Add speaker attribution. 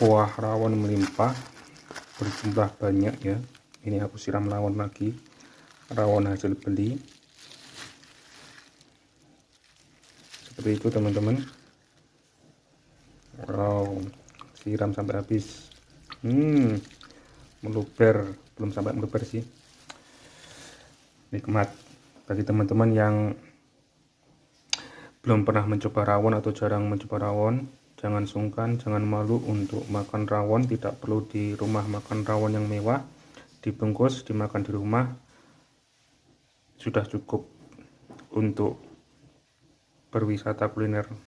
Speaker 1: Kuah rawon melimpah, berjumlah banyak ya. Ini aku siram rawon lagi, rawon hasil beli. Seperti itu teman-teman. Wow, siram sampai habis. Meluber, belum sampai meluber sih. Nikmat. Bagi teman-teman yang belum pernah mencoba rawon atau jarang mencoba rawon, jangan sungkan, jangan malu untuk makan rawon. Tidak perlu di rumah makan rawon yang mewah, dibungkus, dimakan di rumah sudah cukup untuk berwisata kuliner